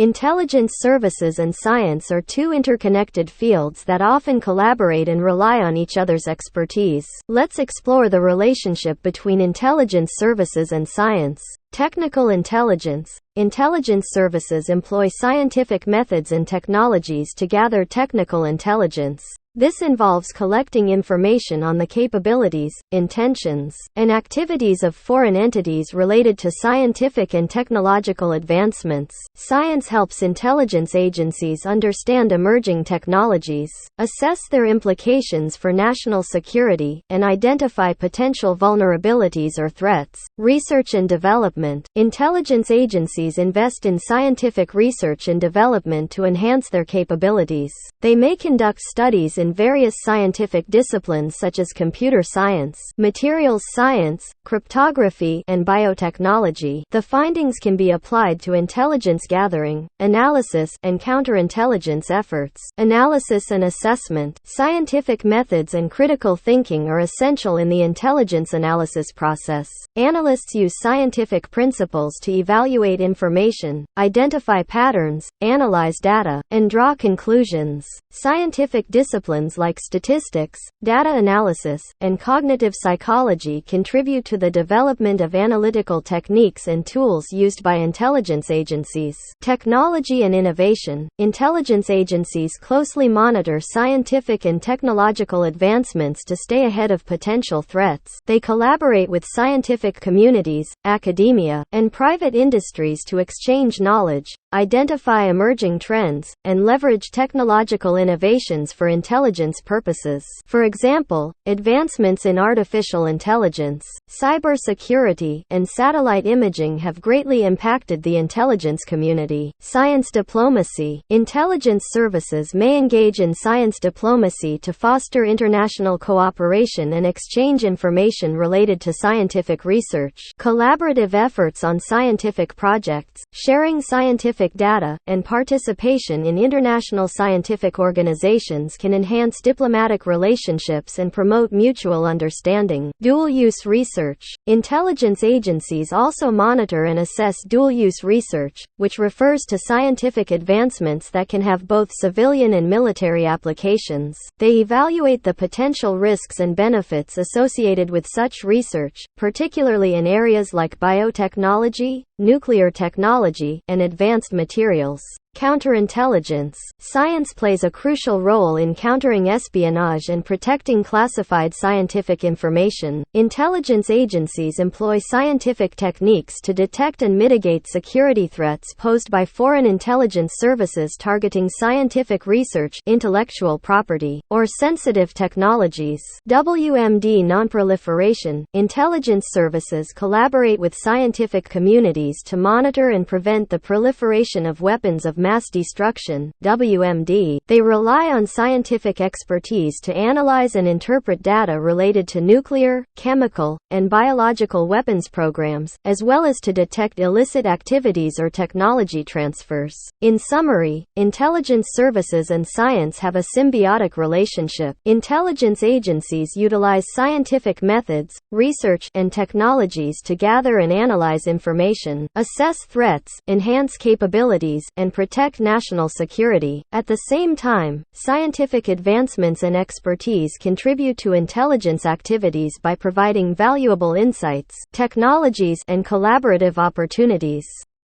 Intelligence services and science are two interconnected fields that often collaborate and rely on each other's expertise. Let's explore the relationship between intelligence services and science. Technical intelligence. Intelligence services employ scientific methods and technologies to gather technical intelligence. This involves collecting information on the capabilities, intentions, and activities of foreign entities related to scientific and technological advancements. Science helps intelligence agencies understand emerging technologies, assess their implications for national security, and identify potential vulnerabilities or threats. Research and development. Intelligence agencies invest in scientific research and development to enhance their capabilities. They may conduct studies in various scientific disciplines such as computer science, materials science, cryptography, and biotechnology. The findings can be applied to intelligence gathering, analysis, and counterintelligence efforts. Analysis and assessment. Scientific methods and critical thinking are essential in the intelligence analysis process. Analysts use scientific principles to evaluate information, identify patterns, analyze data, and draw conclusions. Scientific disciplines like statistics, data analysis, and cognitive psychology contribute to the development of analytical techniques and tools used by intelligence agencies. Technology and innovation. Intelligence agencies closely monitor scientific and technological advancements to stay ahead of potential threats. They collaborate with scientific communities, academia, and private industries to exchange knowledge, identify emerging trends, and leverage technological innovations for intelligence purposes. For example, advancements in artificial intelligence, cybersecurity, and satellite imaging have greatly impacted the intelligence community. Science diplomacy. Intelligence services may engage in science diplomacy to foster international cooperation and exchange information related to scientific research. Collaborative efforts on scientific projects, sharing scientific data, and participation in international scientific organizations can enhance diplomatic relationships and promote mutual understanding. Dual-use research. Intelligence agencies also monitor and assess dual-use research, which refers to scientific advancements that can have both civilian and military applications. They evaluate the potential risks and benefits associated with such research, particularly in areas like biotechnology, nuclear technology, and advanced materials. Counterintelligence. Science plays a crucial role in countering espionage and protecting classified scientific information. Intelligence agencies employ scientific techniques to detect and mitigate security threats posed by foreign intelligence services targeting scientific research, intellectual property, or sensitive technologies. WMD nonproliferation. Intelligence services collaborate with scientific communities to monitor and prevent the proliferation of weapons of mass destruction, WMD. They rely on scientific expertise to analyze and interpret data related to nuclear, chemical, and biological weapons programs, as well as to detect illicit activities or technology transfers. In summary, intelligence services and science have a symbiotic relationship. Intelligence agencies utilize scientific methods, research, and technologies to gather and analyze information, assess threats, enhance capabilities, and protect national security. At the same time, scientific advancements and expertise contribute to intelligence activities by providing valuable insights, technologies, and collaborative opportunities.